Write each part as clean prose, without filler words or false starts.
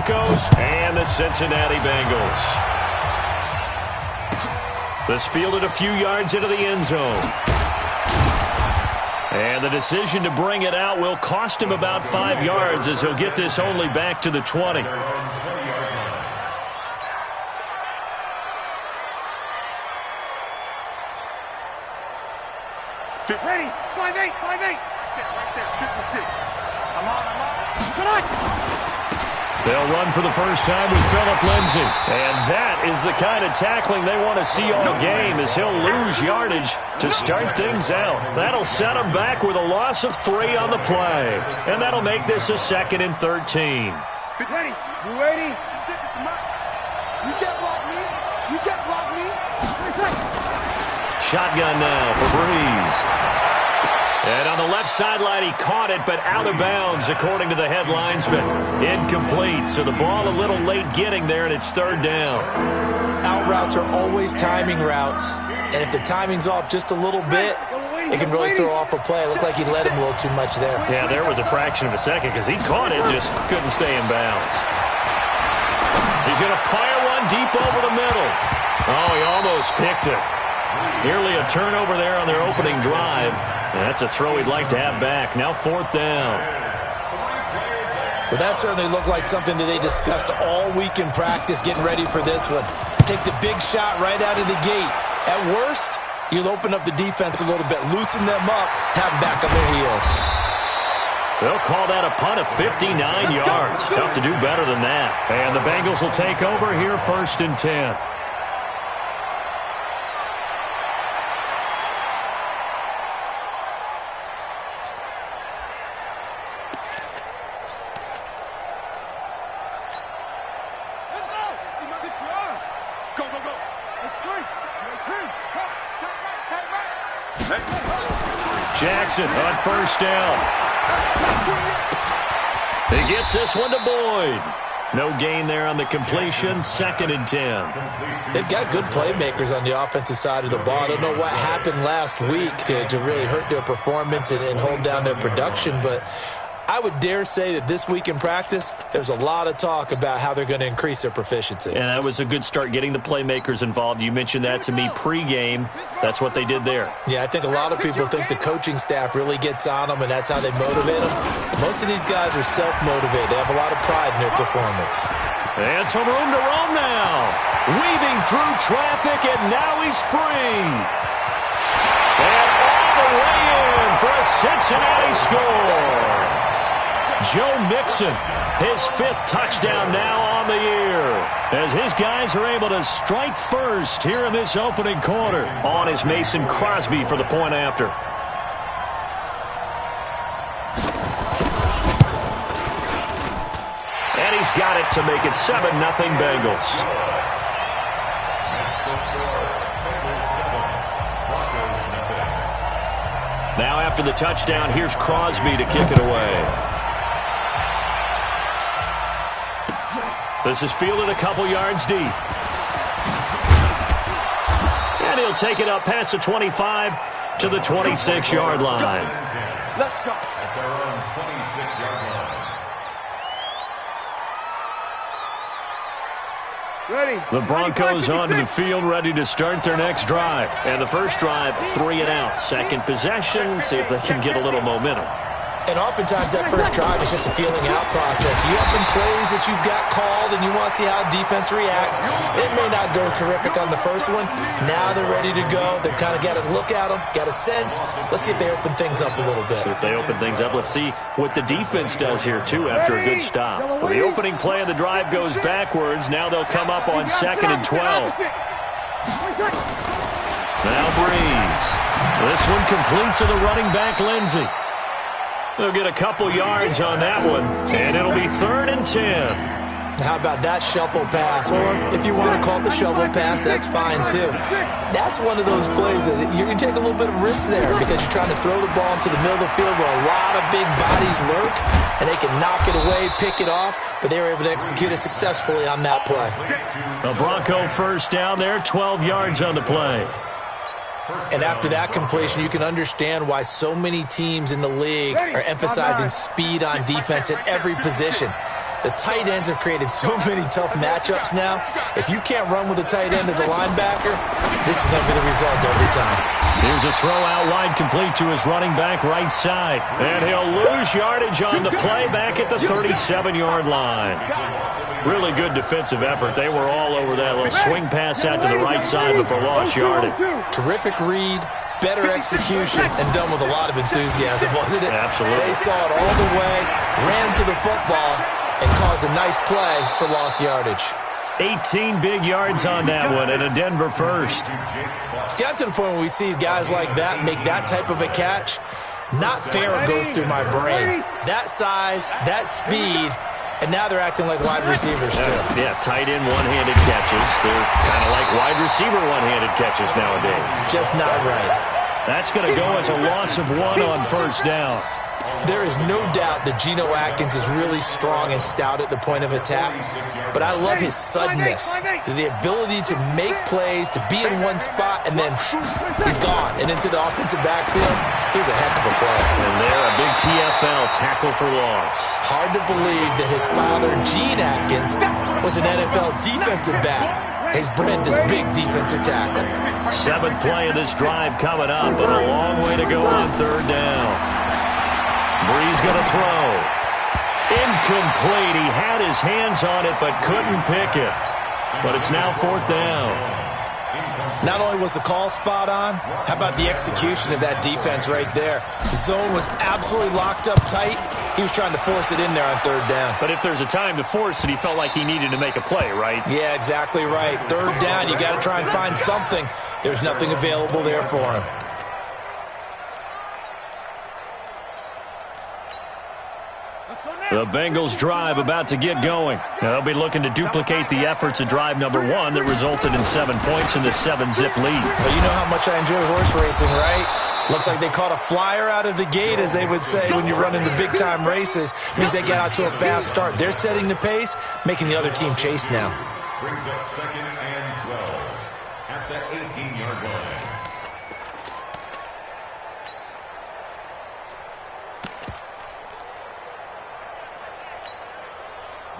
Broncos and the Cincinnati Bengals. This fielded a few yards into the end zone. And the decision to bring it out will cost him about 5 yards as he'll get this only back to the 20. Ready, 5-8, 5-8. Get right there, 56. Come on. Come on. They'll run for the first time with Phillip Lindsay. And that is the kind of tackling they want to see all game, as he'll lose yardage to start things out. That'll set him back with a loss of 3 on the play. And that'll make this a 2nd and 13. Ready? You ready? You can't block me. You can't block me. Shotgun now for Breeze. And on the left sideline, he caught it, but out of bounds, according to the head linesman. Incomplete, so the ball a little late getting there, and it's 3rd down. Out routes are always timing routes, and if the timing's off just a little bit, it can really throw off a play. It looked like he let him a little too much there. Yeah, there was a fraction of a second because he caught it, just couldn't stay in bounds. He's going to fire one deep over the middle. Oh, he almost picked it. Nearly a turnover there on their opening drive. And that's a throw he'd like to have back. Now 4th down. Well, that certainly looked like something that they discussed all week in practice, getting ready for this one. Take the big shot right out of the gate. At worst, you'll open up the defense a little bit, loosen them up, have them back on their heels. They'll call that a punt of 59 yards. Tough to do better than that. And the Bengals will take over here 1st and 10. Jackson on 1st down. He gets this one to Boyd. No gain there on the completion. 2nd and 10. They've got good playmakers on the offensive side of the ball. I don't know what happened last week to really hurt their performance and hold down their production, but I would dare say that this week in practice, there's a lot of talk about how they're going to increase their proficiency. And that was a good start, getting the playmakers involved. You mentioned that to me pregame. That's what they did there. Yeah, I think a lot of people think the coaching staff really gets on them, and that's how they motivate them. Most of these guys are self-motivated. They have a lot of pride in their performance. And some room to roam now. Weaving through traffic, and now he's free. And all the way in for a Cincinnati score. Joe Mixon, his 5th touchdown now on the year, as his guys are able to strike first here in this opening quarter. On is Mason Crosby for the point after. And he's got it to make it 7-0 Bengals. Now after the touchdown, here's Crosby to kick it away. This is fielded a couple yards deep. And he'll take it up past the 25 to the 26-yard line. Let's go. At their own 26-yard line. Ready. The Broncos onto the field, ready to start their next drive. And the first drive, 3 and out. Second possession, see if they can get a little momentum. And oftentimes that first drive is just a feeling out process. You have some plays that you've got called and you want to see how defense reacts. It may not go terrific on the first one. Now they're ready to go. They've kind of got to look at them, got a sense. Let's see if they open things up a little bit. See if they open things up. Let's see what the defense does here, too, after a good stop. So the opening play of the drive goes backwards. Now they'll come up on 2nd and 12. Now Breeze. This one complete to the running back, Lindsay. They'll get a couple yards on that one, and it'll be 3rd and 10. How about that shuffle pass? Or if you want to call it the shovel pass, that's fine too. That's one of those plays that you can take a little bit of risk there because you're trying to throw the ball into the middle of the field where a lot of big bodies lurk, and they can knock it away, pick it off, but they were able to execute it successfully on that play. A Bronco first down there, 12 yards on the play. And after that completion, you can understand why so many teams in the league are emphasizing speed on defense at every position. The tight ends have created so many tough matchups now. If you can't run with a tight end as a linebacker, this is going to be the result every time. Here's a throw out wide, complete to his running back right side. And he'll lose yardage on the play back at the 37-yard line. Really good defensive effort. They were all over that little swing pass out to the right side before lost yardage. Terrific read, better execution, and done with a lot of enthusiasm, wasn't it? Absolutely. They saw it all the way, ran to the football, and caused a nice play for lost yardage. 18 big yards on that one, and a Denver first. It's got to the point where we see guys like that make that type of a catch. Not fair goes through my brain. That size, that speed, and now they're acting like wide receivers too. Yeah, tight end one-handed catches. They're kind of like wide receiver one-handed catches nowadays. Just not right. That's going to go as a loss of 1 on first down. There is no doubt that Geno Atkins is really strong and stout at the point of attack, but I love his suddenness, the ability to make plays, to be in one spot, and then he's gone and into the offensive backfield. He's a heck of a play. And there, a big TFL tackle for loss. Hard to believe that his father, Gene Atkins, was an NFL defensive back. He's bred this big defensive tackle. 7th play of this drive coming up, but a long way to go on third down. Brees going to throw. Incomplete. He had his hands on it but couldn't pick it. But it's now 4th down. Not only was the call spot on, how about the execution of that defense right there? The zone was absolutely locked up tight. He was trying to force it in there on third down. But if there's a time to force it, he felt like he needed to make a play, right? Yeah, exactly right. Third down, you got to try and find something. There's nothing available there for him. The Bengals drive about to get going. Now they'll be looking to duplicate the efforts of drive number 1 that resulted in 7 points in the 7-zip lead. Well, you know how much I enjoy horse racing, right? Looks like they caught a flyer out of the gate, as they would say when you're running the big-time races. Means they get out to a fast start. They're setting the pace, making the other team chase now. Brings up 2nd and 12 at the 18-yard line.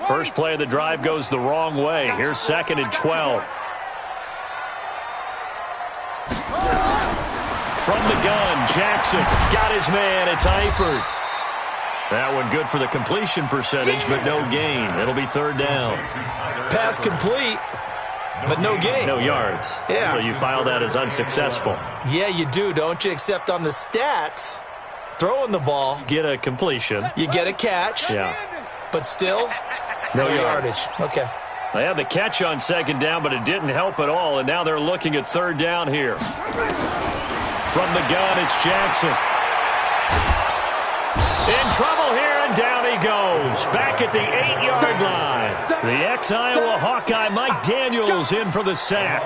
First play of the drive goes the wrong way. Here's 2nd and 12. From the gun, Jackson got his man. It's Eifert. That one good for the completion percentage, but no gain. It'll be 3rd down. Pass complete, but no gain. No yards. Yeah. So you file that as unsuccessful. Yeah, you do, don't you? Except on the stats, throwing the ball, Get a completion. you get a catch, Yeah. but still, No no yards. yardage. Okay. They had the catch on 2nd down, but it didn't help at all, and now they're looking at 3rd down here. From the gun, it's Jackson. In trouble here, and down he goes. Back at the 8-yard line. The ex-Iowa Hawkeye, Mike Daniels, in for the sack.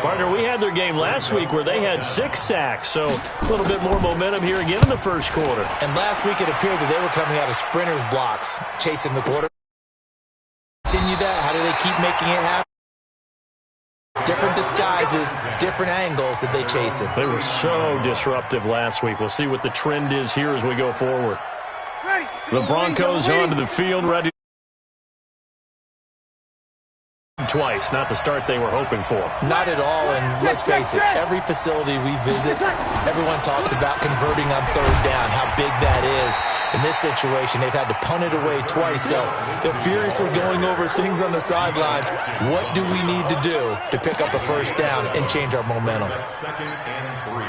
Partner, we had their game last week where they had 6 sacks, so a little bit more momentum here again in the first quarter. And last week it appeared that they were coming out of sprinters blocks, chasing the quarter. Continue that? How do they keep making it happen? Different disguises, different angles that they chase it. They were so disruptive last week. We'll see what the trend is here as we go forward. The Broncos onto the field, ready twice. Not the start they were hoping for. Not at all, and let's face it, every facility we visit, everyone talks about converting on 3rd down, how big that is. In this situation, they've had to punt it away twice, so they're furiously going over things on the sidelines. What do we need to do to pick up a 1st down and change our momentum? 2nd and 3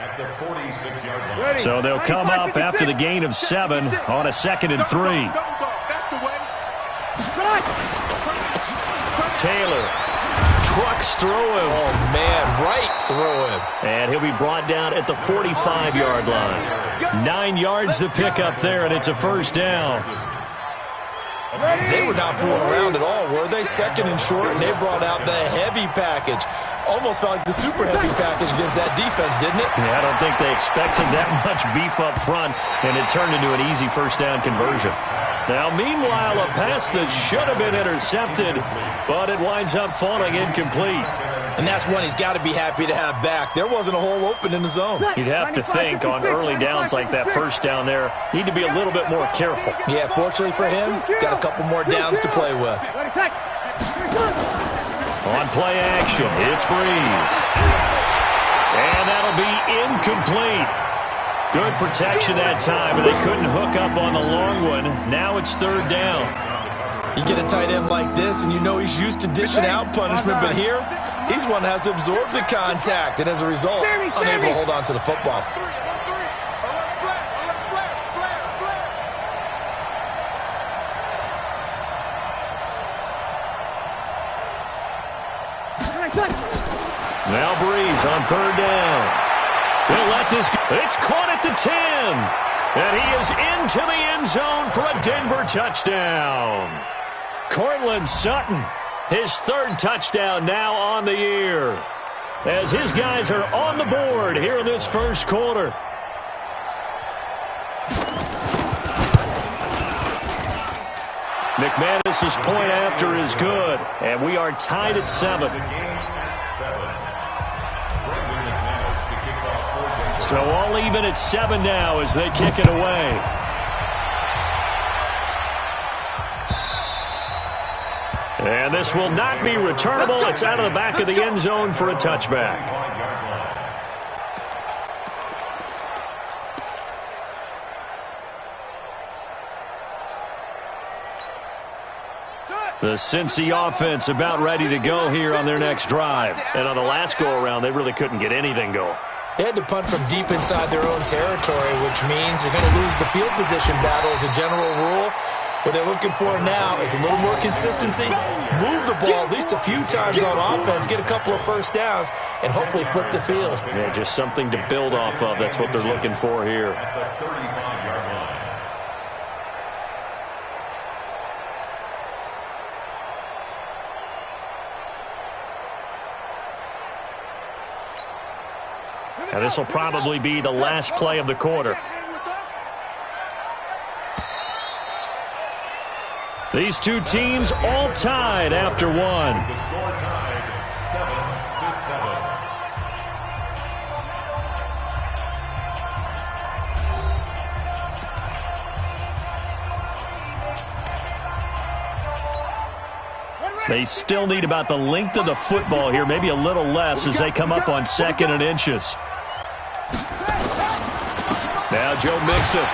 at the 46-yard line. So they'll come up after the gain of 7 on a 2nd and 3. That's the way. Taylor trucks through him. Oh, man, right through him. And he'll be brought down at the 45-yard line. 9 yards to pick up there, and it's a 1st down. They were not fooling around at all, were they? 2nd and short, and they brought out the heavy package. Almost felt like the super heavy package against that defense, didn't it? Yeah, I don't think they expected that much beef up front, and it turned into an easy 1st down conversion. Now, meanwhile, a pass that should have been intercepted, but it winds up falling incomplete. And that's one he's got to be happy to have back. There wasn't a hole open in the zone. You'd have to think on early downs like that first down there, need to be a little bit more careful. Yeah, fortunately for him, got a couple more downs to play with. On play action, it's Breeze. And that'll be incomplete. Good protection that time, and they couldn't hook up on the long one. Now it's third down. You get a tight end like this, and you know he's used to dishing out punishment, but here, he's one that has to absorb the contact, and as a result, unable to hold on to the football. Now Breeze on third down. He'll let this go. It's caught at the 10. And he is into the end zone for a Denver touchdown. Cortland Sutton, his third touchdown now on the year. As his guys are on the board here in this first quarter. McManus's point after is good. And we are tied at 7. So all even at 7 now as they kick it away. And this will not be returnable. It's out of the back of the end zone for a touchback. The Cincy offense about ready to go here on their next drive. And on the last go-around, they really couldn't get anything going. They had to punt from deep inside their own territory, which means you're going to lose the field position battle as a general rule. What they're looking for now is a little more consistency, move the ball at least a few times on offense, get a couple of first downs, and hopefully flip the field. Yeah, just something to build off of. That's what they're looking for here. At the 35-yard line. Now this will probably be the last play of the quarter. These two teams all tied after one. The score tied 7-7. They still need about the length of the football here, maybe a little less as they come up on 2nd and inches. Now Joe Mixon.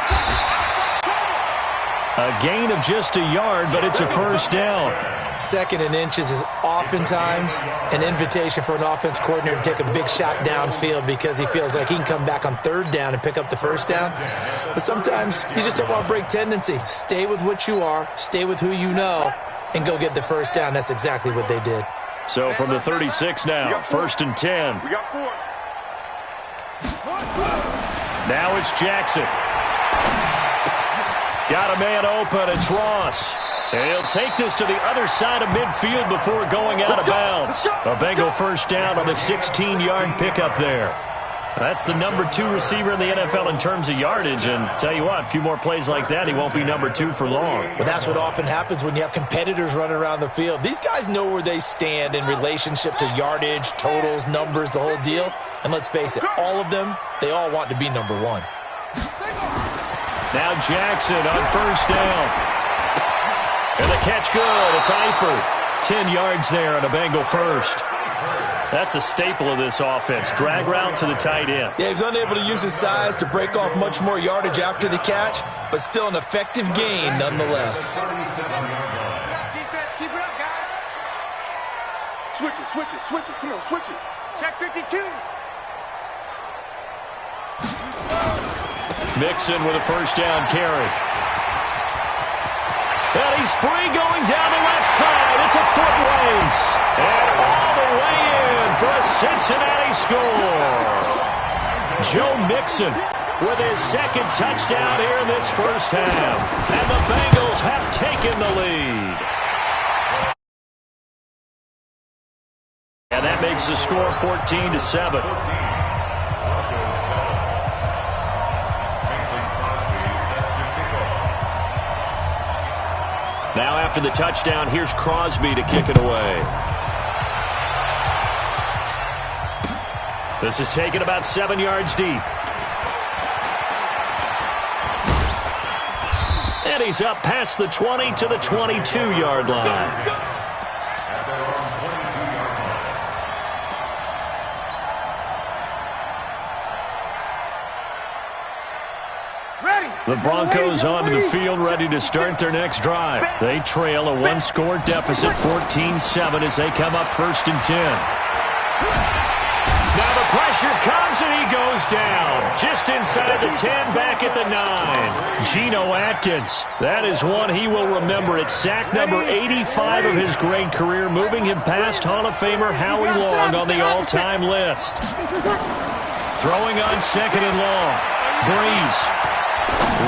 A gain of just a yard, but it's a first down. 2nd and inches is oftentimes an invitation for an offense coordinator to take a big shot downfield because he feels like he can come back on 3rd down and pick up the first down. But sometimes you just don't want to break tendency. Stay with what you are, stay with who you know, and go get the first down. That's exactly what they did. So from the 36 now, 1st and 10. We got 4. Now it's Jackson. Got a man open. It's Ross. And he'll take this to the other side of midfield before going out of bounds. A Bengal first down on the 16-yard pickup there. That's the number 2 receiver in the NFL in terms of yardage. And tell you what, a few more plays like that, he won't be number 2 for long. Well, that's what often happens when you have competitors running around the field. These guys know where they stand in relationship to yardage, totals, numbers, the whole deal. And let's face it, all of them, they all want to be number 1. Now Jackson on first down. And the catch good. It's Eifert. 10 yards there on a Bengal first. That's a staple of this offense. Drag route to the tight end. Yeah, he's unable to use his size to break off much more yardage after the catch, but still an effective gain nonetheless. Defense, keep it up, guys. Switch it, switch it, switch it. Come on, switch it. Check 52. Mixon with a first down carry. And he's free going down the left side. It's a foot race. And all the way in for a Cincinnati score. Joe Mixon with his 2nd touchdown here in this first half. And the Bengals have taken the lead. And that makes the score 14-7. Now after the touchdown, here's Crosby to kick it away. This is taken about 7 yards deep. And he's up past the 20 to the 22-yard line. The Broncos onto the field, ready to start their next drive. They trail a one-score deficit, 14-7, as they come up 1st and 10. Now the pressure comes, and he goes down. Just inside the 10, back at the 9. Geno Atkins, that is one he will remember. It's sack number 85 of his great career, moving him past Hall of Famer Howie Long on the all-time list. Throwing on 2nd and long. Breeze.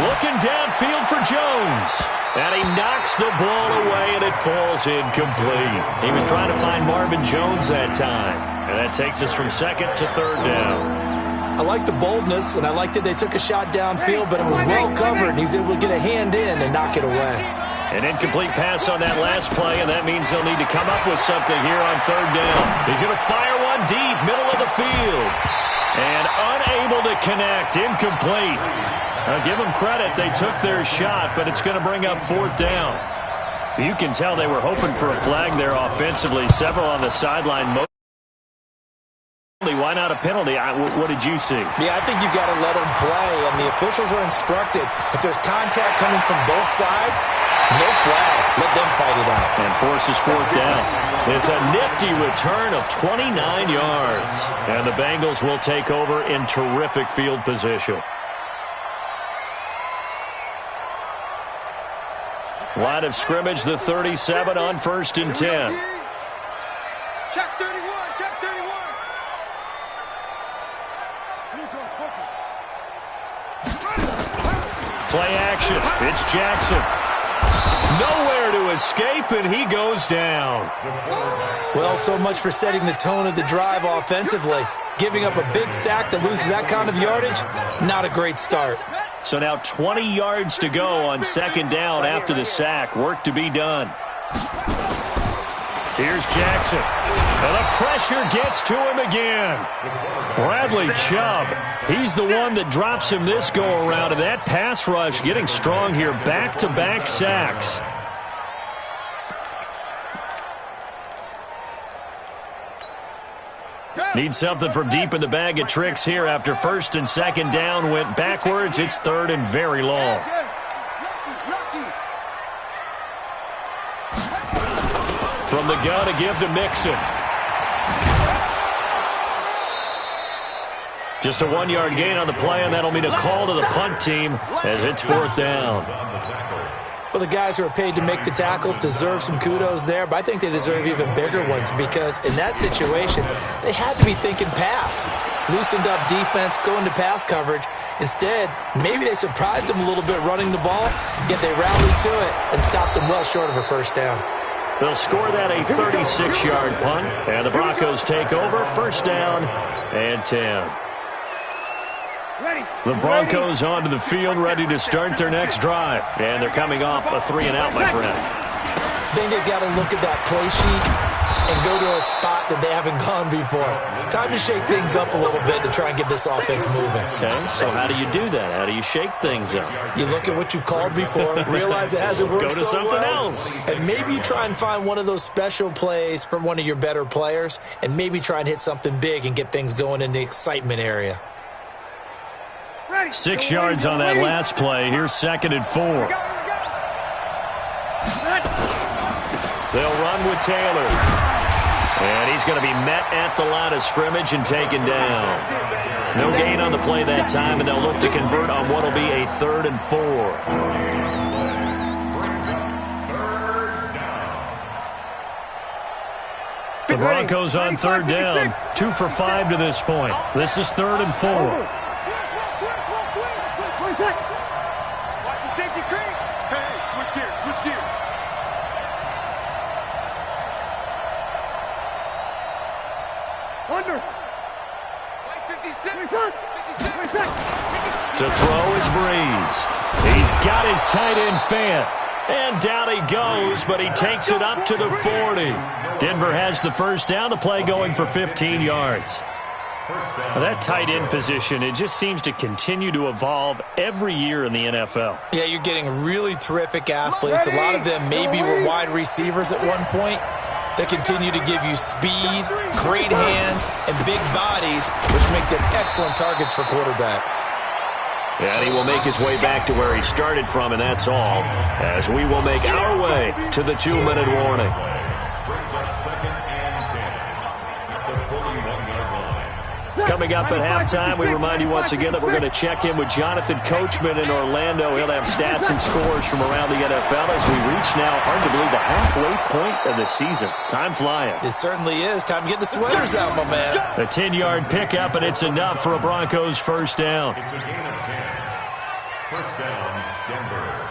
Looking downfield for Jones. And he knocks the ball away, and it falls incomplete. He was trying to find Marvin Jones that time. And that takes us from 2nd to 3rd down. I like the boldness, and I like that they took a shot downfield, but it was well covered, and he's able to get a hand in and knock it away. An incomplete pass on that last play, and that means they'll need to come up with something here on 3rd down. He's going to fire one deep, middle of the field. And unable to connect, incomplete. Now, give them credit, they took their shot, but it's going to bring up 4th down. You can tell they were hoping for a flag there offensively. Several on the sideline. Why not a penalty? What did you see? Yeah, I think you've got to let them play, and the officials are instructed. If there's contact coming from both sides, no flag. Let them fight it out. And forces 4th down. It's a nifty return of 29 yards. And the Bengals will take over in terrific field position. Line of scrimmage, the 37 on 1st and 10. Check 31, check 31. Play action. It's Jackson. Nowhere to escape, and he goes down. Well, so much for setting the tone of the drive offensively. Giving up a big sack that loses that kind of yardage, not a great start. So now 20 yards to go on 2nd down after the sack. Work to be done. Here's Jackson. And the pressure gets to him again. Bradley Chubb, he's the one that drops him this go-around. And that pass rush getting strong here. Back-to-back sacks. Need something from deep in the bag of tricks here after 1st and 2nd down went backwards. It's 3rd and very long. From the gun to give to Mixon. Just a 1-yard gain on the play, and that'll mean a call to the punt team as it's 4th down. Well, the guys who are paid to make the tackles deserve some kudos there, but I think they deserve even bigger ones because in that situation, they had to be thinking pass. Loosened up defense, going to pass coverage. Instead, maybe they surprised them a little bit running the ball, yet they rallied to it and stopped them well short of a 1st down. They'll score that a 36-yard punt, and the Broncos take over 1st down and 10. The Broncos onto the field, ready to start their next drive. And they're coming off a 3-and-out, my friend. I think they've got to look at that play sheet and go to a spot that they haven't gone before. Time to shake things up a little bit to try and get this offense moving. Okay, so how do you do that? How do you shake things up? You look at what you've called before, realize it hasn't worked so so something well, else. and maybe you try and find one of those special plays from one of your better players, and maybe try and hit something big and get things going in the excitement area. 6 yards on that last play. Here's 2nd and 4. They'll run with Taylor. And he's going to be met at the line of scrimmage and taken down. No gain on the play that time, and they'll look to convert on what will be a 3rd and 4. The Broncos on 3rd down. 2 for 5 to this point. This is 3rd and 4. Watch the safety creep. Hey, switch gears, switch gears. Under. White 56. 56. To throw is Breeze. He's got his tight end Fant. And down he goes, but he takes it up to the 40. Denver has the 1st down. The play going for 15 yards. Well, that tight end position, it just seems to continue to evolve every year in the NFL. Yeah, you're getting really terrific athletes. A lot of them maybe were wide receivers at one point. They continue to give you speed, great hands, and big bodies, which make them excellent targets for quarterbacks. And he will make his way back to where he started from, and that's all, as we will make our way to the 2-minute warning. Coming up at halftime, we remind you once again that we're going to check in with Jonathan Coachman in Orlando. He'll have stats and scores from around the NFL as we reach now, arguably, the halfway point of the season. Time flying. It certainly is. Time to get the sweaters out, my man. A 10-yard pickup, and it's enough for a Broncos first down. It's a gain of 10. First down, Denver.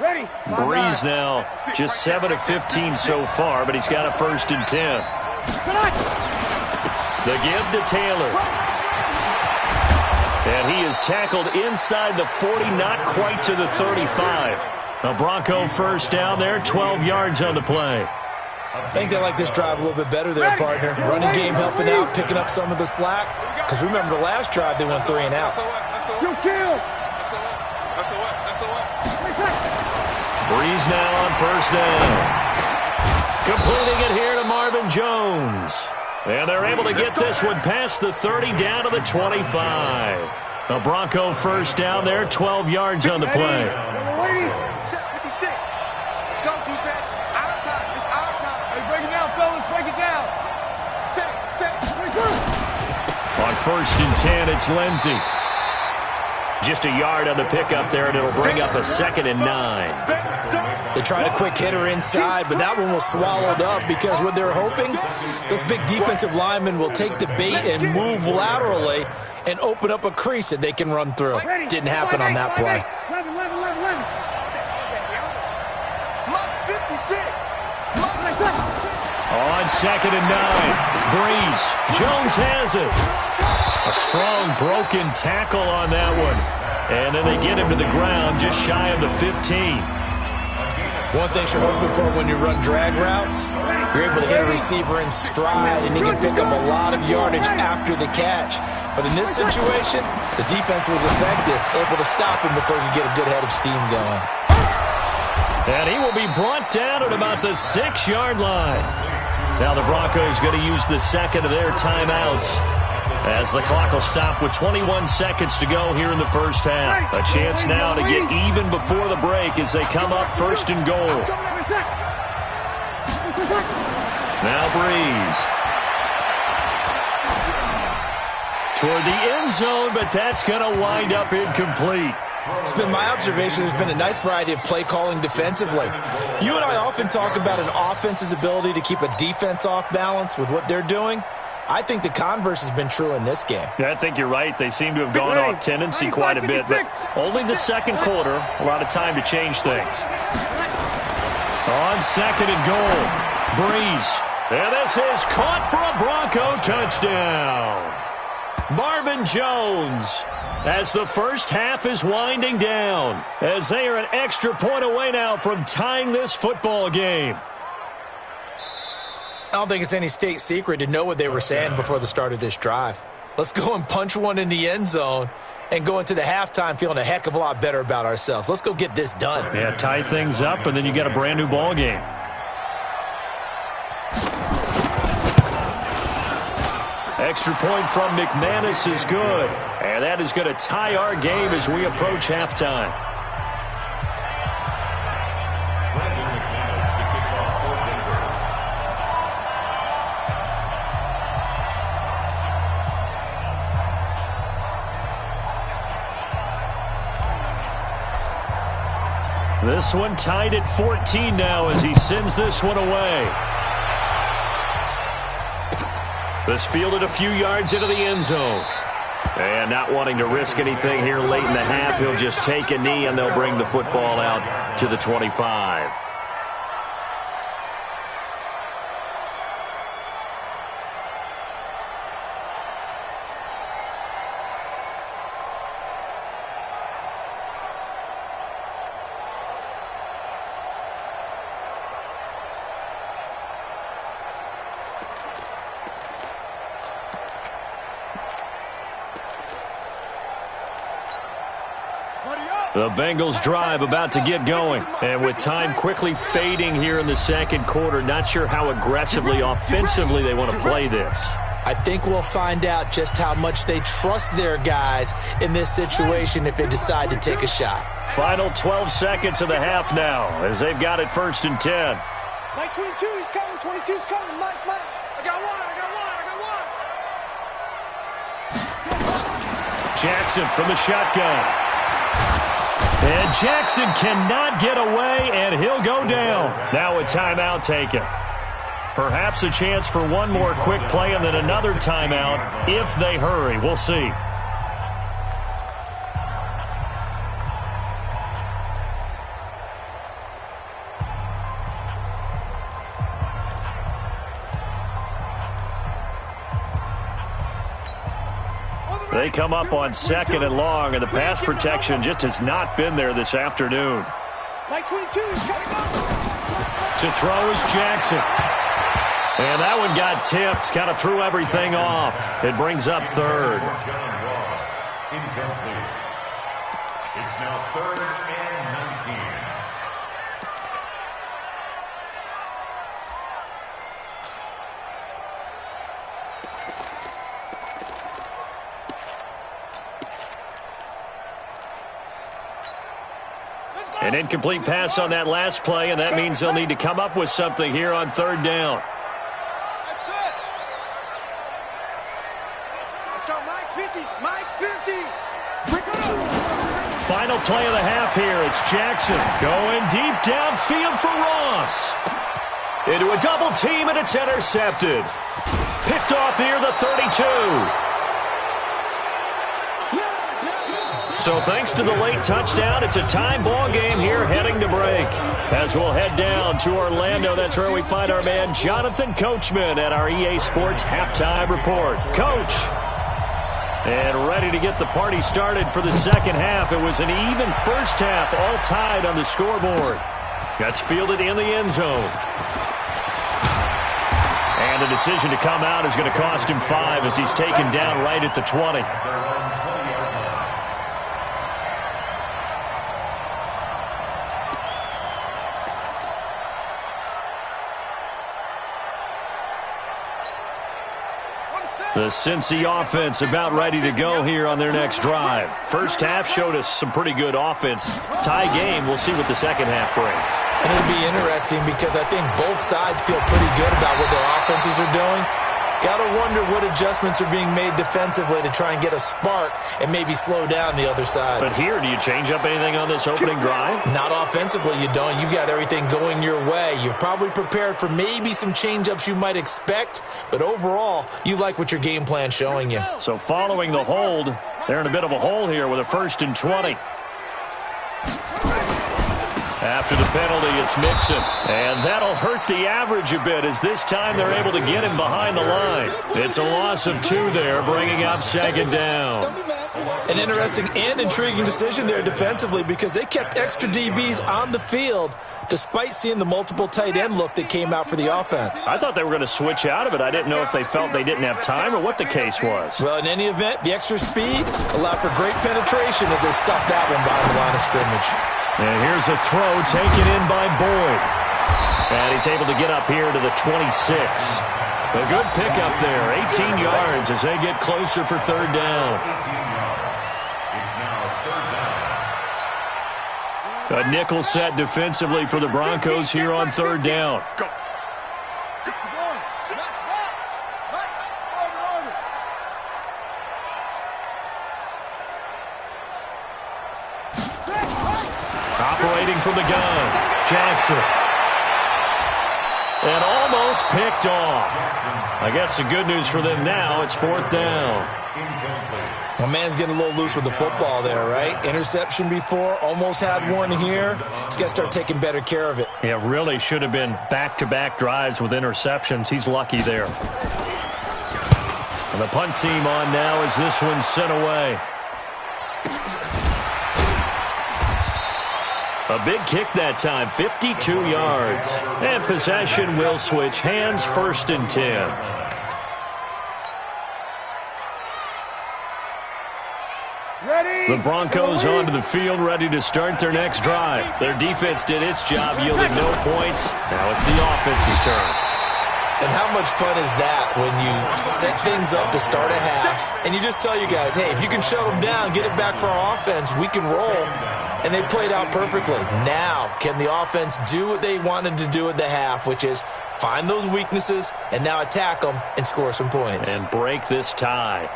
Ready. Breeze now just 7 of 15 so far, but he's got a 1st and 10. The give to Taylor. And he is tackled inside the 40, not quite to the 35. A Bronco first down there, 12 yards on the play. I think they like this drive a little bit better there, partner. Running game helping out, picking up some of the slack. Because remember, the last drive they went 3 and out. You kill. Breeze now on first down. Completing it here to Marvin Jones. And they're able to get this one past the 30 down to the 25. A Bronco first down there, 12 yards on the play. Ready. Set 56. Let's go, defense. Our time. It's our time. Hey, break it down, fellas. Break it down. Set it. On 1st and 10, it's Lindsey. Just a yard on the pickup there, and it'll bring up a 2nd and 9. They tried a quick hitter inside, but that one was swallowed up because what they're hoping, those big defensive linemen will take the bait and move laterally and open up a crease that they can run through. Didn't happen on that play. 11. Mark 56. On 2nd and 9, Breeze. Jones has it. A strong broken tackle on that one. And then they get him to the ground just shy of the 15. One thing you're hoping for when you run drag routes, you're able to hit a receiver in stride, and he can pick up a lot of yardage after the catch. But in this situation, the defense was effective, able to stop him before he could get a good head of steam going. And he will be brought down at about the 6-yard line. Now the Broncos going to use the second of their timeouts, as the clock will stop with 21 seconds to go here in the first half. A chance now to get even before the break as they come up 1st and goal. Now Breeze. Toward the end zone, but that's going to wind up incomplete. It's been my observation there's been a nice variety of play calling defensively. You and I often talk about an offense's ability to keep a defense off balance with what they're doing. I think the converse has been true in this game. Yeah, I think you're right. They seem to have gone off tendency quite a bit, but only the second quarter. A lot of time to change things. On 2nd and goal, Breeze. And this is caught for a Bronco touchdown. Marvin Jones, as the first half is winding down, as they are an extra point away now from tying this football game. I don't think it's any state secret to know what they were saying before the start of this drive. Let's go and punch one in the end zone and go into the halftime feeling a heck of a lot better about ourselves. Let's go get this done. Yeah, tie things up, and then you get a brand new ball game. Extra point from McManus is good. And that is going to tie our game as we approach halftime. This one tied at 14 now as he sends this one away. This fielded a few yards into the end zone. And not wanting to risk anything here late in the half, he'll just take a knee and they'll bring the football out to the 25. The Bengals drive about to get going. And with time quickly fading here in the second quarter, not sure how aggressively, offensively they want to play this. I think we'll find out just how much they trust their guys in this situation if they decide to take a shot. Final 12 seconds of the half now as they've got it 1st and 10. Mike 22, he's coming. 22's coming. Mike. I got one. Jackson from the shotgun. And Jackson cannot get away, and he'll go down. Now a timeout taken. Perhaps a chance for one more quick play and then another timeout if they hurry. We'll see. They come up on 2nd and long, and the pass protection just has not been there this afternoon. Mike 22, he's coming up. To throw is Jackson. And that one got tipped, kind of threw everything off. It brings up 3rd. Incomplete. It's now 3rd and 19. An incomplete pass on that last play, and that means they'll need to come up with something here on 3rd down. That's it. Let's go, Mike 50. Mike 50. Bring it up. Final play of the half here. It's Jackson going deep downfield for Ross. Into a double team, and it's intercepted. Picked off near the 32. So thanks to the late touchdown, it's a time ball game here heading to break. As we'll head down to Orlando, that's where we find our man Jonathan Coachman at our EA Sports Halftime Report. Coach, and ready to get the party started for the second half. It was an even first half, all tied on the scoreboard. That's fielded in the end zone. And the decision to come out is going to cost him 5 as he's taken down right at the 20. The Cincy offense about ready to go here on their next drive. First half showed us some pretty good offense. Tie game, we'll see what the second half brings. And it'll be interesting because I think both sides feel pretty good about what their offenses are doing. Got to wonder what adjustments are being made defensively to try and get a spark and maybe slow down the other side. But here, do you change up anything on this opening drive? Not offensively, you don't. You got everything going your way. You've probably prepared for maybe some change-ups you might expect, but overall, you like what your game plan's showing you. So following the hold, they're in a bit of a hole here with a 1st and 20. After the penalty, it's Mixon. And that'll hurt the average a bit as this time they're able to get him behind the line. It's a loss of 2 there, bringing up 2nd down. An interesting and intriguing decision there defensively because they kept extra DBs on the field despite seeing the multiple tight end look that came out for the offense. I thought they were going to switch out of it. I didn't know if they felt they didn't have time or what the case was. Well, in any event, the extra speed allowed for great penetration as they stuffed that one behind the line of scrimmage. And here's a throw taken in by Boyd. And he's able to get up here to the 26. A good pickup there, 18 yards as they get closer for 3rd down. 18 yards. It's now 3rd down. A nickel set defensively for the Broncos here on 3rd down. Go. Operating from the gun, Jackson. And almost picked off. I guess the good news for them now, it's 4th down. My man's getting a little loose with the football there, right? Interception before, almost had one here. He's got to start taking better care of it. Yeah, really should have been back-to-back drives with interceptions. He's lucky there. And the punt team on now as this one's sent away. A big kick that time, 52 yards. And possession will switch hands, 1st and 10. The Broncos onto the field, ready to start their next drive. Their defense did its job, yielding no points. Now it's the offense's turn. And how much fun is that when you set things up to start a half, and you just tell you guys, hey, if you can shut them down, get it back for our offense, we can roll. And they played out perfectly. Now, can the offense do what they wanted to do at the half, which is find those weaknesses and now attack them and score some points. And break this tie.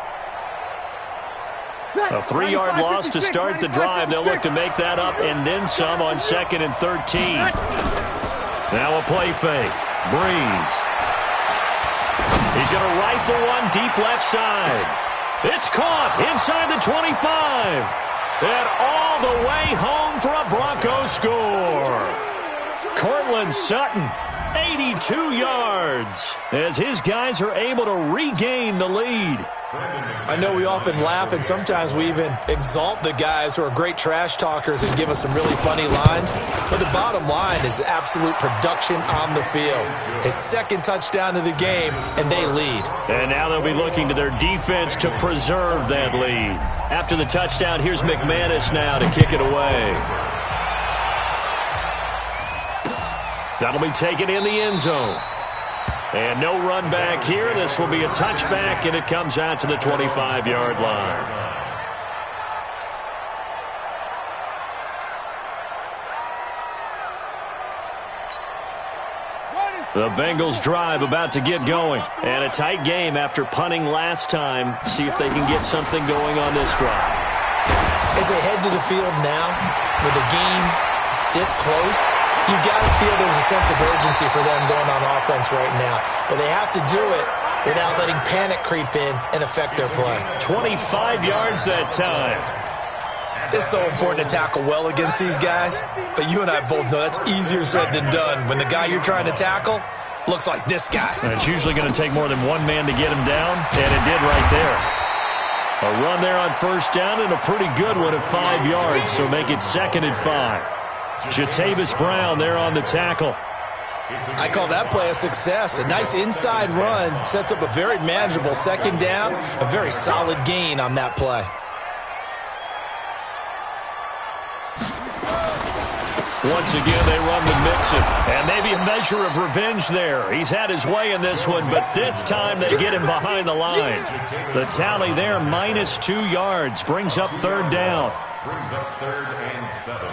A 3-yard loss to start the drive. They'll look to make that up and then some on 2nd and 13. Now a play fake. Breeze. He's going to rifle one deep left side. It's caught inside the 25. And all the way home for a Broncos score. Cortland Sutton, 82 yards, as his guys are able to regain the lead. I know we often laugh, and sometimes we even exalt the guys who are great trash talkers and give us some really funny lines. But the bottom line is absolute production on the field. His 2nd touchdown of the game, and they lead. And now they'll be looking to their defense to preserve that lead. After the touchdown, here's McManus now to kick it away. That'll be taken in the end zone. And no run back here. This will be a touchback, and it comes out to the 25-yard line. The Bengals drive about to get going. And a tight game after punting last time. See if they can get something going on this drive. As they head to the field now, with the game this close, you've got to feel there's a sense of urgency for them going on offense right now. But they have to do it without letting panic creep in and affect their play. 25 yards that time. It's so important to tackle well against these guys. But you and I both know that's easier said than done when the guy you're trying to tackle looks like this guy. And it's usually going to take more than one man to get him down, and it did right there. A run there on 1st down and a pretty good one at 5 yards, so make it 2nd and 5. Jatavis Brown there on the tackle. I call that play a success. A nice inside run sets up a very manageable 2nd down, a very solid gain on that play. Once again, they run the Mixon, and maybe a measure of revenge there. He's had his way in this one, but this time they get him behind the line. The tally there, -2 yards, brings up 3rd down. Brings up 3rd and 7.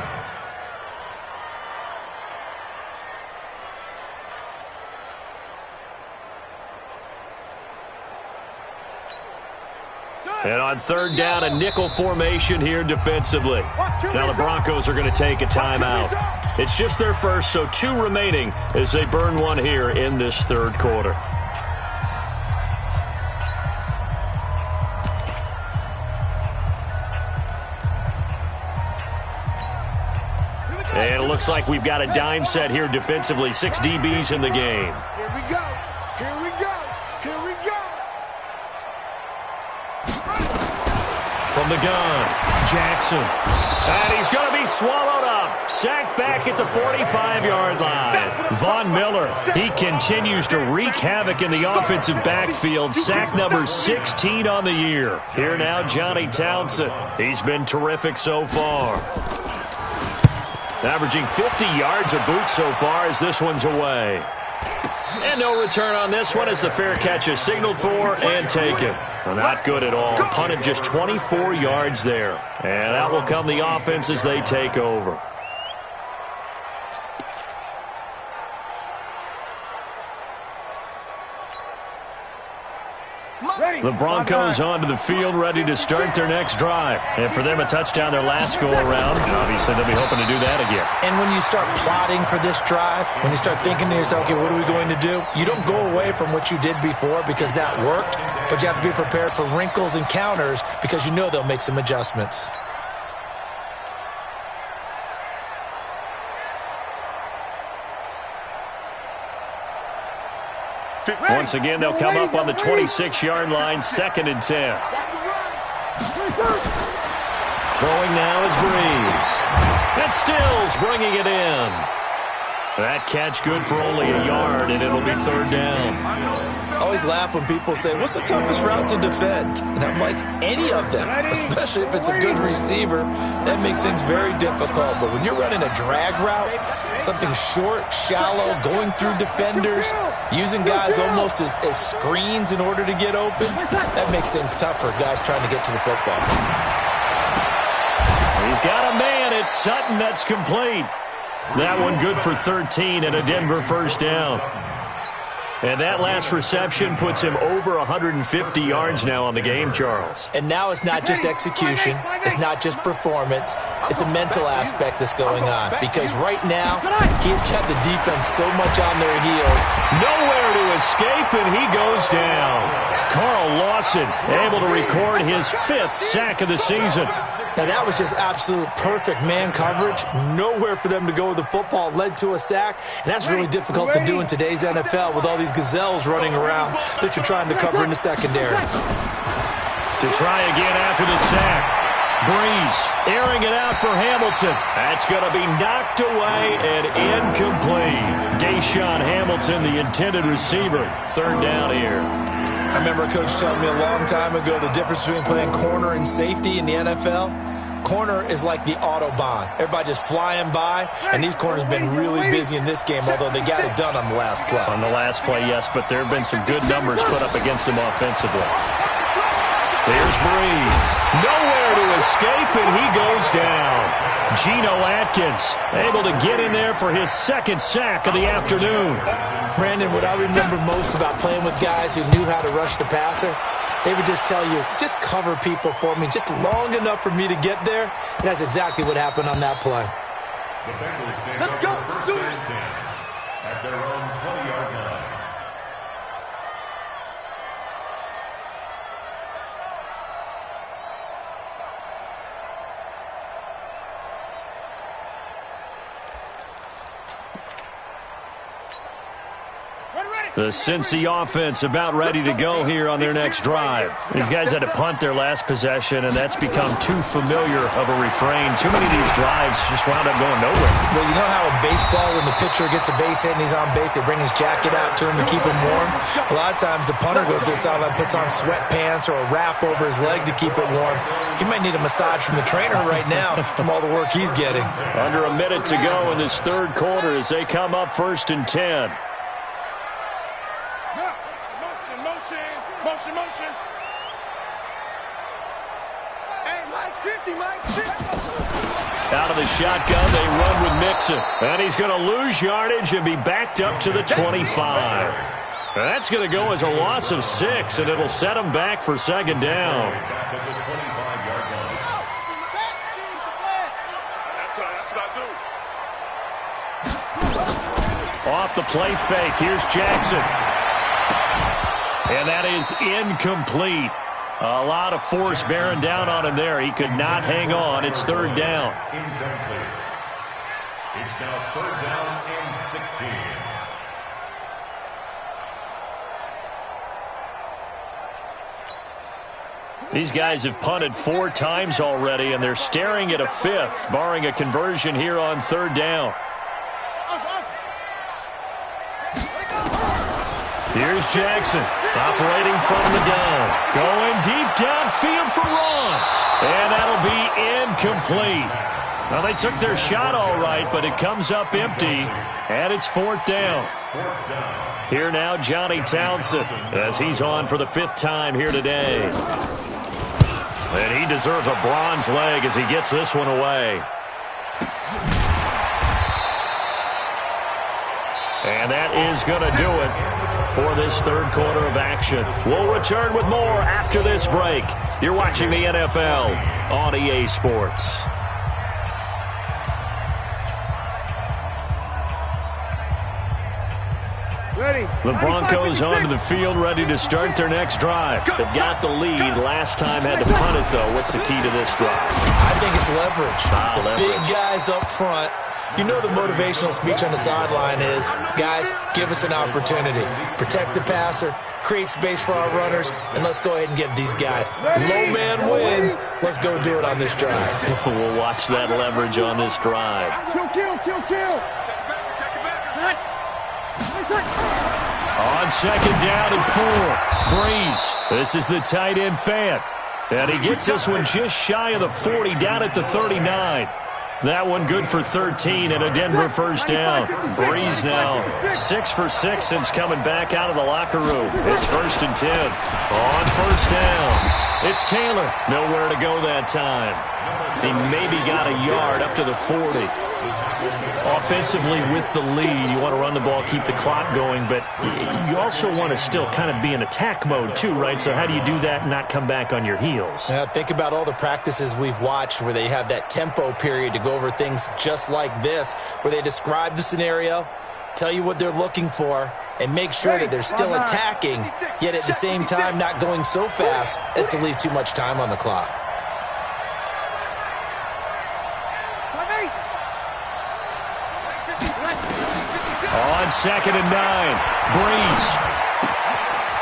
And on 3rd down, a nickel formation here defensively. Now the Broncos are going to take a timeout. It's just their first, so 2 remaining as they burn one here in this 3rd quarter. And it looks like we've got a dime set here defensively. 6 DBs in the game. Here we go. Here we go. Here we go. From the gun, Jackson. And he's going to be swallowed up. Sacked back at the 45-yard line. Von Miller, he continues to wreak havoc in the offensive backfield. Sack number 16 on the year. Here now, Johnny Townsend. He's been terrific so far. Averaging 50 yards a boot so far as this one's away. And no return on this one as the fair catch is signaled for and taken. Well, not good at all. Punted just 24 yards there. And that will come the offense as they take over. The Broncos onto the field ready to start their next drive. And for them, a touchdown their last go-around. And obviously, they'll be hoping to do that again. And when you start plotting for this drive, when you start thinking to yourself, okay, what are we going to do? You don't go away from what you did before because that worked, but you have to be prepared for wrinkles and counters because you know they'll make some adjustments. Once again, they'll come up on the 26-yard line, 2nd and 10. Throwing now is Breeze. And Stills bringing it in. That catch good for only a yard, and it'll be third down. I always laugh when people say, what's the toughest route to defend? And I'm like, any of them, especially if it's a good receiver. That makes things very difficult. But when you're running a drag route, something short, shallow, going through defenders, using guys almost as screens in order to get open, that makes things tough for guys trying to get to the football. He's got a man. It's Sutton. That's complete. That one good for 13 and a Denver first down. And that last reception puts him over 150 yards now on the game, Charles. And now it's not just execution. It's not just performance. It's a mental aspect that's going on. Because right now, he's got the defense so much on their heels. Nowhere to escape, and he goes down. Carl Lawson able to record his 5th sack of the season. Now, that was just absolute perfect man coverage. Nowhere for them to go with the football. Led to a sack. And that's really difficult to do in today's NFL with all these gazelles running around that you're trying to cover in the secondary. To try again after the sack. Breeze airing it out for Hamilton. That's going to be knocked away and incomplete. Deshaun Hamilton, the intended receiver. Third down here. I remember a coach telling me a long time ago the difference between playing corner and safety in the NFL. Corner is like the Autobahn. Everybody just flying by, and these corners have been really busy in this game, although they got it done on the last play. On the last play, yes, but there have been some good numbers put up against him offensively. There's Breeze. Nowhere to escape, and he goes down. Geno Atkins able to get in there for his 2nd sack of the afternoon. Brandon, what I remember most about playing with guys who knew how to rush the passer, they would just tell you, just cover people for me, just long enough for me to get there. And that's exactly what happened on that play. Let's go. Do it. At their own 20-yard line. The Cincy offense about ready to go here on their next drive. These guys had to punt their last possession, and that's become too familiar of a refrain. Too many of these drives just wound up going nowhere. Well, you know how in baseball, when the pitcher gets a base hit and he's on base, they bring his jacket out to him to keep him warm? A lot of times the punter goes to the sideline, puts on sweatpants or a wrap over his leg to keep it warm. He might need a massage from the trainer right now from all the work he's getting. Under a minute to go in this third quarter as they come up 1st and 10. Motion. Hey, Mike's 50, Mike's 50. Out of the shotgun, they run with Mixon. And he's going to lose yardage and be backed up to the 25. That's going to go as a loss of 6, and it'll set him back for 2nd down. Off the play fake, here's Jackson. And that is incomplete. A lot of force bearing down on him there. He could not hang on. It's 3rd down. Incomplete. It's now 3rd down and 16. These guys have punted 4 times already, and they're staring at a 5th, barring a conversion here on 3rd down. Here's Jackson, operating from the gun. Going deep downfield for Ross. And that'll be incomplete. Well, they took their shot all right, but it comes up empty. And it's 4th down. Here now, Johnny Townsend, as he's on for the 5th time here today. And he deserves a bronze leg as he gets this one away. And that is going to do it for this third quarter of action. We'll return with more after this break. You're watching the NFL on EA Sports. Ready. The Broncos onto the field, ready to start their next drive. They've got the lead. Last time had to punt it, though. What's the key to this drive? I think it's leverage. Leverage. Big guys up front. You know the motivational speech on the sideline is, guys, give us an opportunity. Protect the passer, create space for our runners, and let's go ahead and give these guys. Low man wins. Let's go do it on this drive. We'll watch that leverage on this drive. Kill. On second down and 4, Breeze. This is the tight end fan. And he gets this one just shy of the 40, down at the 39. That one good for 13 and a Denver first down. Breeze now 6 for 6 since coming back out of the locker room. It's 1st and 10. On first down, it's Taylor. Nowhere to go that time. He maybe got a yard up to the 40. Offensively with the lead, you want to run the ball, keep the clock going, but you also want to still kind of be in attack mode too, right? So how do you do that and not come back on your heels? Think about all the practices we've watched where they have that tempo period to go over things just like this, where they describe the scenario, tell you what they're looking for, and make sure that they're still attacking, yet at the same time not going so fast as to leave too much time on the clock. On 2nd and 9, Breeze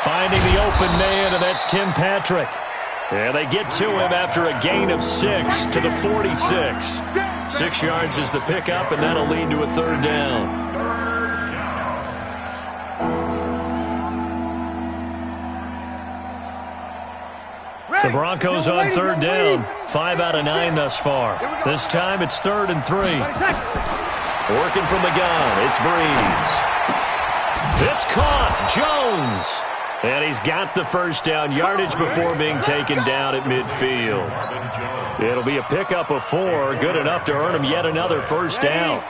finding the open man, and that's Tim Patrick. And they get to him after a gain of 6 to the 46. 6 yards is the pickup, and that'll lead to a 3rd down. The Broncos on 3rd down. 5 out of 9 thus far. This time it's 3rd and 3. Working from the gun, it's Breeze. It's caught, Jones. And he's got the first down, yardage before being taken down at midfield. It'll be a pickup of 4, good enough to earn him yet another first down.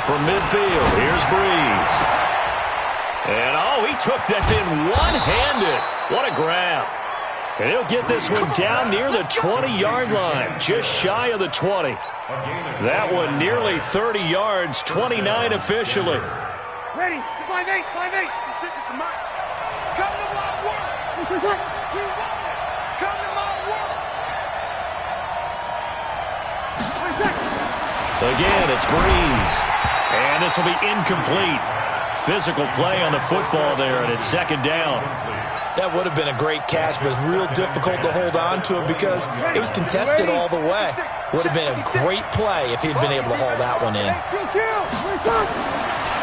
From midfield, here's Breeze. And, he took that thing one-handed. What a grab. And he'll get this one down near the 20-yard line, just shy of the 20. That one nearly 30 yards, 29 officially. Ready? 5-8, 5-8. Come to my work. Come to my work. Again, it's Breeze. And this will be incomplete. Physical play on the football there, and it's 2nd down. That would have been a great catch, but it's real difficult to hold on to it because it was contested all the way. Would have been a great play if he'd been able to haul that one in.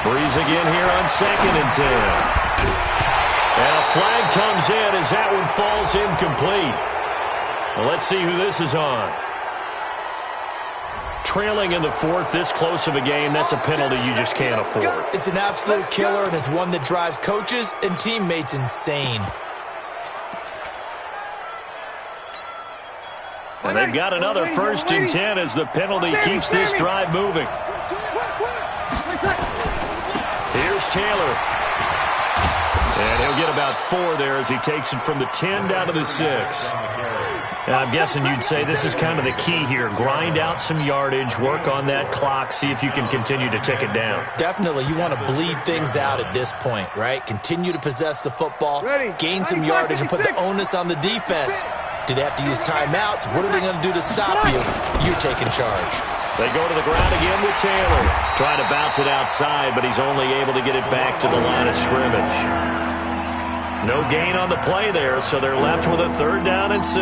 Breeze again here on 2nd and 10. And a flag comes in as that one falls incomplete. Well, let's see who this is on. Trailing in the 4th, this close of a game, that's a penalty you just can't afford. It's an absolute killer, and it's one that drives coaches and teammates insane. And they've got another 1st and 10 as the penalty keeps this drive moving. Here's Taylor. And he'll get about 4 there as he takes it from the 10 down to the 6. And I'm guessing you'd say this is kind of the key here. Grind out some yardage, work on that clock, see if you can continue to tick it down. Definitely. You want to bleed things out at this point, right? Continue to possess the football, gain some yardage, and put the onus on the defense. Do they have to use timeouts? What are they going to do to stop you? You're taking charge. They go to the ground again with Taylor. Trying to bounce it outside, but he's only able to get it back to the line of scrimmage. No gain on the play there, so they're left with a 3rd down and 6.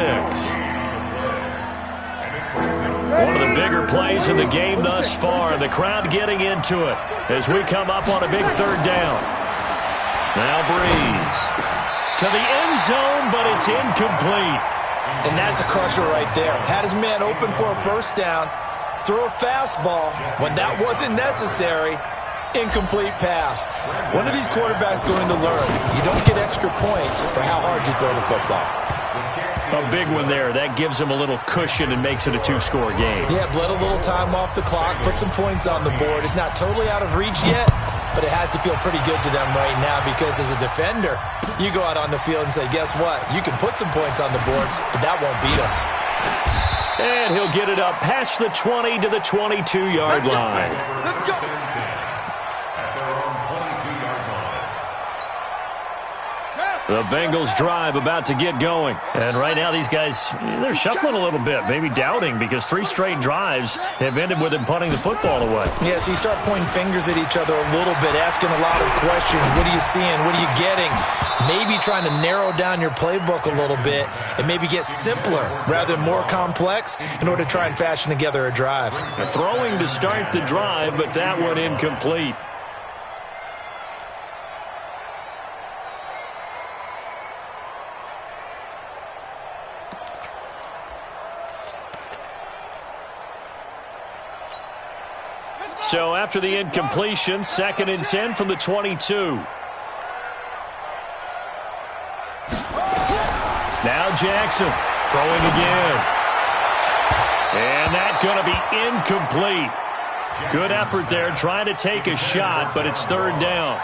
One of the bigger plays in the game thus far. The crowd getting into it as we come up on a big 3rd down. Now Breeze to the end zone, but it's incomplete. And that's a crusher right there. Had his man open for a first down, threw a fastball when that wasn't necessary. Incomplete pass. When are these quarterbacks going to learn? You don't get extra points for how hard you throw the football. A big one there. That gives them a little cushion and makes it a 2-score game. Yeah, bled a little time off the clock, put some points on the board. It's not totally out of reach yet, but it has to feel pretty good to them right now because as a defender, you go out on the field and say, guess what? You can put some points on the board, but that won't beat us. And he'll get it up past the 20 to the 22-yard line. Let's go. The Bengals drive about to get going. And right now these guys, they're shuffling a little bit, maybe doubting, because 3 straight drives have ended with them punting the football away. Yeah, so you start pointing fingers at each other a little bit, asking a lot of questions. What are you seeing? What are you getting? Maybe trying to narrow down your playbook a little bit and maybe get simpler rather than more complex in order to try and fashion together a drive. Throwing to start the drive, but that one incomplete. So after the incompletion, 2nd and 10 from the 22. Now Jackson throwing again. And that's going to be incomplete. Good effort there trying to take a shot, but it's 3rd down.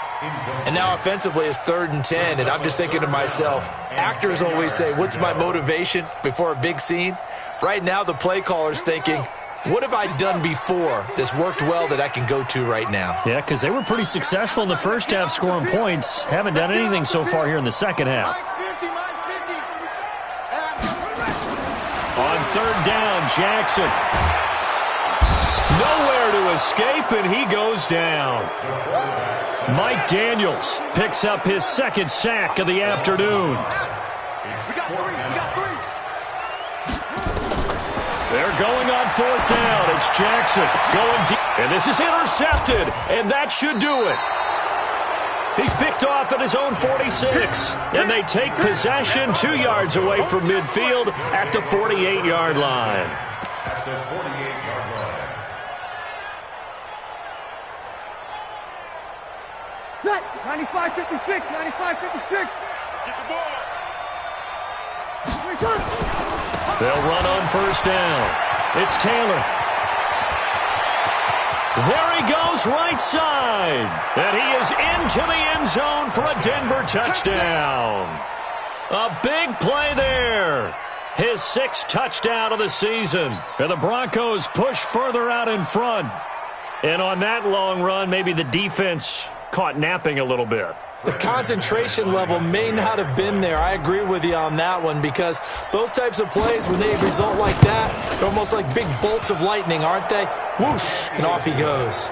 And now offensively it's 3rd and 10, and I'm just thinking to myself, actors always say, what's my motivation before a big scene? Right now the play caller's thinking, what have I done before that's worked well that I can go to right now? Yeah, because they were pretty successful in the first half scoring points. Haven't done anything so far here in the second half. On 3rd down, Jackson. Nowhere to escape, and he goes down. Mike Daniels picks up his 2nd sack of the afternoon. They're going on 4th down. It's Jackson going deep. And this is intercepted, and that should do it. He's picked off at his own 46. And they take possession 2 yards away from midfield at the 48-yard line. At the 48-yard line. Set. 95-56. 95-56. Get the ball. They'll run on 1st down. It's Taylor. There he goes right side. And he is into the end zone for a Denver touchdown. A big play there. His 6th touchdown of the season. And the Broncos push further out in front. And on that long run, maybe the defense caught napping a little bit. The concentration level may not have been there. I agree with you on that one, because those types of plays, when they result like that, they're almost like big bolts of lightning, aren't they? Whoosh, and off he goes.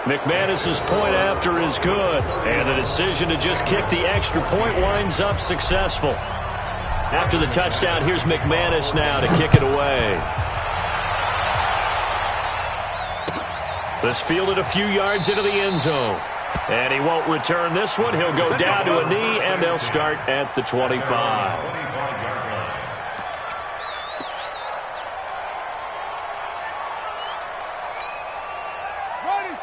McManus's point after is good, and the decision to just kick the extra point winds up successful. After the touchdown, here's McManus now to kick it away. This fielded a few yards into the end zone. And he won't return this one. He'll go down to a knee, and they'll start at the 25.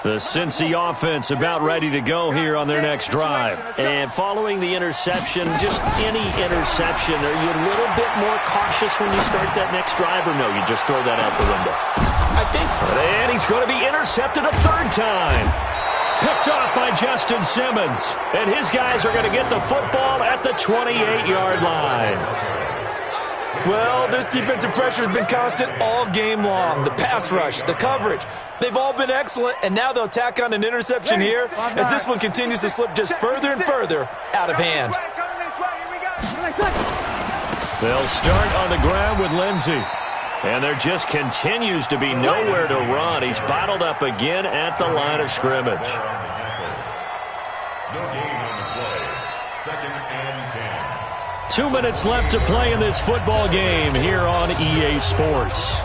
The Cincy offense about ready to go here on their next drive. And following the interception, just any interception, are you a little bit more cautious when you start that next drive, or no, you just throw that out the window? I think. And he's going to be intercepted a 3rd time. Picked off by Justin Simmons. And his guys are going to get the football at the 28-yard line. Well, this defensive pressure has been constant all game long. The pass rush, the coverage, they've all been excellent, and now they'll tack on an interception here as this one continues to slip just further and further out of hand. They'll start on the ground with Lindsey. And there just continues to be nowhere to run. He's bottled up again at the line of scrimmage. No gain on the play. 2nd and 10. 2 minutes left to play in this football game here on EA Sports.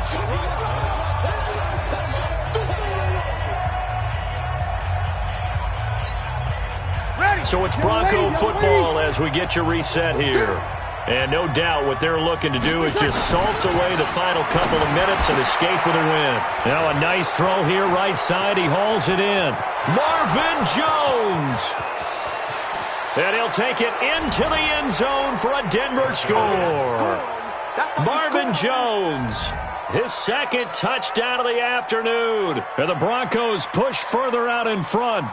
So it's Bronco football as we get you reset here. And no doubt what they're looking to do is just salt away the final couple of minutes and escape with a win. Now a nice throw here right side. He hauls it in. Marvin Jones. And he'll take it into the end zone for a Denver score. Marvin Jones, his 2nd touchdown of the afternoon. And the Broncos push further out in front.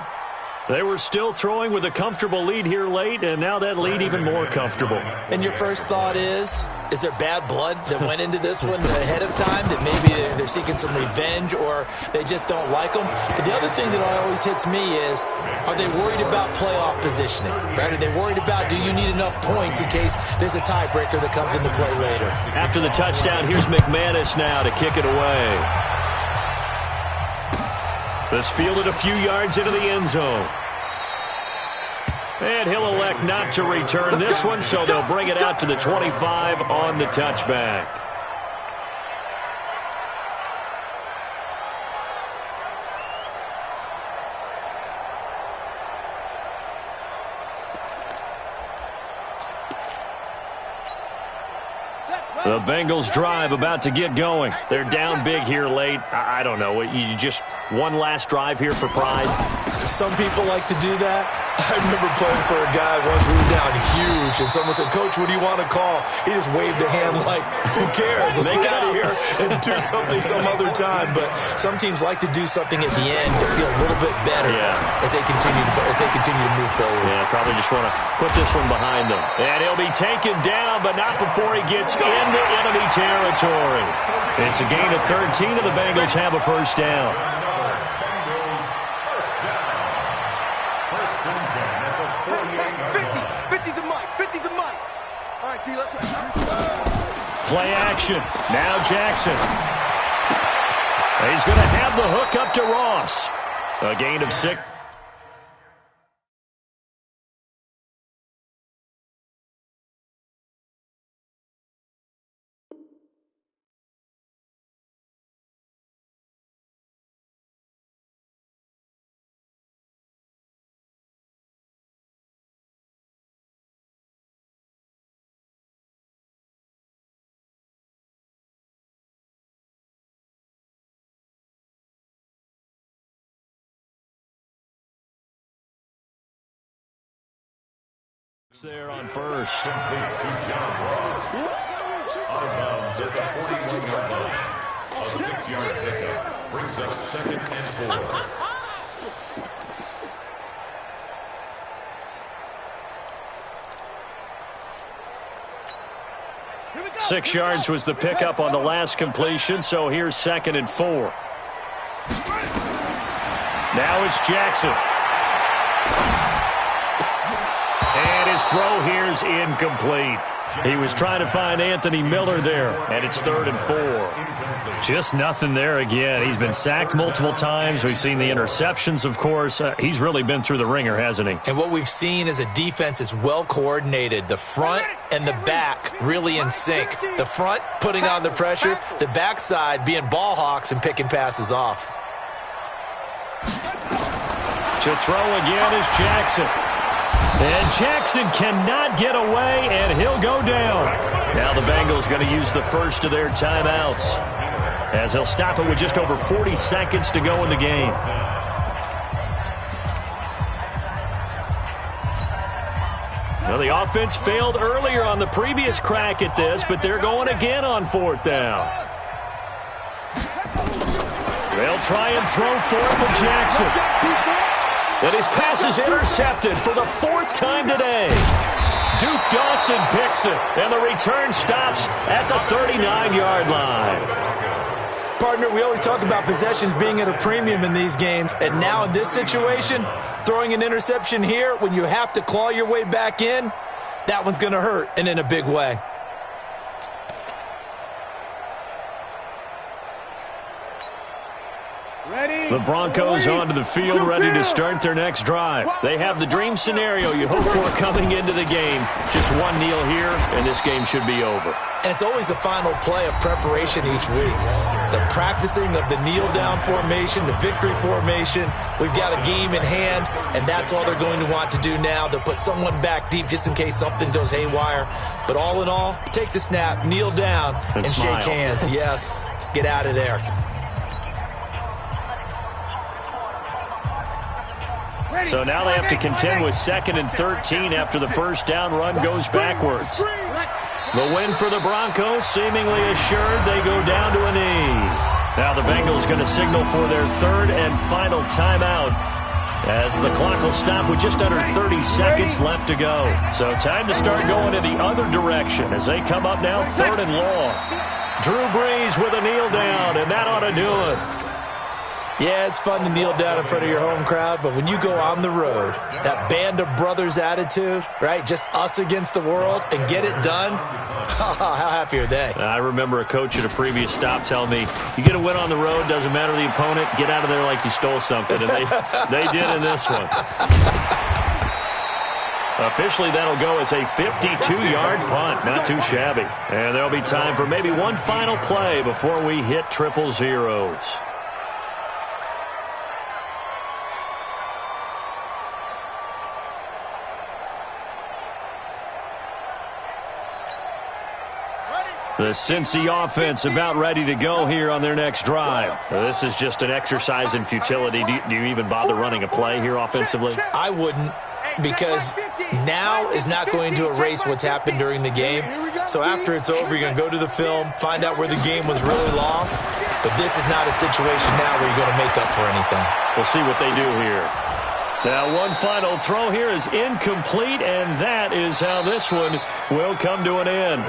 They were still throwing with a comfortable lead here late, and now that lead even more comfortable. And your first thought is there bad blood that went into this one ahead of time, that maybe they're seeking some revenge or they just don't like them? But the other thing that always hits me is, are they worried about playoff positioning? Right? Are they worried about, do you need enough points in case there's a tiebreaker that comes into play later? After the touchdown, here's McManus now to kick it away. This fielded a few yards into the end zone. And he'll elect not to return this one, so they'll bring it out to the 25 on the touchback. The Bengals drive about to get going. They're down big here late. I don't know. You just one last drive here for pride? Some people like to do that. I remember playing for a guy once. We were down huge, and someone said, "Coach, what do you want to call?" He just waved a hand like, "Who cares? Let's get out of here and do something some other time." But some teams like to do something at the end to feel a little bit better as they continue to move forward. Yeah, probably just want to put this one behind them. And he'll be taken down, but not before he gets into enemy territory. It's a gain of 13, and the Bengals have a first down. Play action. Now Jackson. He's going to have the hook up to Ross. A gain of 6. There on first. Out of bounds at the 41-yard line. A 6-yard pickup brings up 2nd and 4. 6 yards was the pickup on the last completion, so here's 2nd and 4. Now it's Jackson. And his throw here's incomplete. He was trying to find Anthony Miller there, and it's 3rd and 4. Just nothing there again. He's been sacked multiple times. We've seen the interceptions, of course. He's really been through the ringer, hasn't he? And what we've seen is a defense that's well coordinated. The front and the back really in sync. The front putting on the pressure, the backside being ball hawks and picking passes off. To throw again is Jackson. And Jackson cannot get away, and he'll go down. Now the Bengals going to use the first of their timeouts, as he'll stop it with just over 40 seconds to go in the game. Well, the offense failed earlier on the previous crack at this, but they're going again on 4th down. They'll try and throw for it with Jackson. And his pass is intercepted for the 4th time today. Duke Dawson picks it, and the return stops at the 39-yard line. Partner, we always talk about possessions being at a premium in these games, and now in this situation, throwing an interception here when you have to claw your way back in, that one's going to hurt, and in a big way. The Broncos onto the field, ready to start their next drive. They have the dream scenario you hope for coming into the game. Just one kneel here, and this game should be over. And it's always the final play of preparation each week. The practicing of the kneel-down formation, the victory formation. We've got a game in hand, and that's all they're going to want to do now. They'll put someone back deep just in case something goes haywire. But all in all, take the snap, kneel down, and shake hands. Yes, get out of there. So now they have to contend with 2nd and 13 after the first down run goes backwards. The win for the Broncos seemingly assured. They go down to a knee. Now the Bengals going to signal for their 3rd and final timeout as the clock will stop with just under 30 seconds left to go. So time to start going in the other direction as they come up now 3rd and long. Drew Brees with a kneel down, and that ought to do it. Yeah, it's fun to kneel down in front of your home crowd, but when you go on the road, that band of brothers attitude, right, just us against the world, and get it done, how happy are they? I remember a coach at a previous stop telling me, you get a win on the road, doesn't matter the opponent, get out of there like you stole something, and they did in this one. Officially, that'll go as a 52-yard punt. Not too shabby. And there'll be time for maybe one final play before we hit 000. The Cincy offense about ready to go here on their next drive. This is just an exercise in futility. Do you even bother running a play here offensively? I wouldn't, because now is not going to erase what's happened during the game. So after it's over, you're going to go to the film, find out where the game was really lost. But this is not a situation now where you're going to make up for anything. We'll see what they do here. Now, one final throw here is incomplete, and that is how this one will come to an end.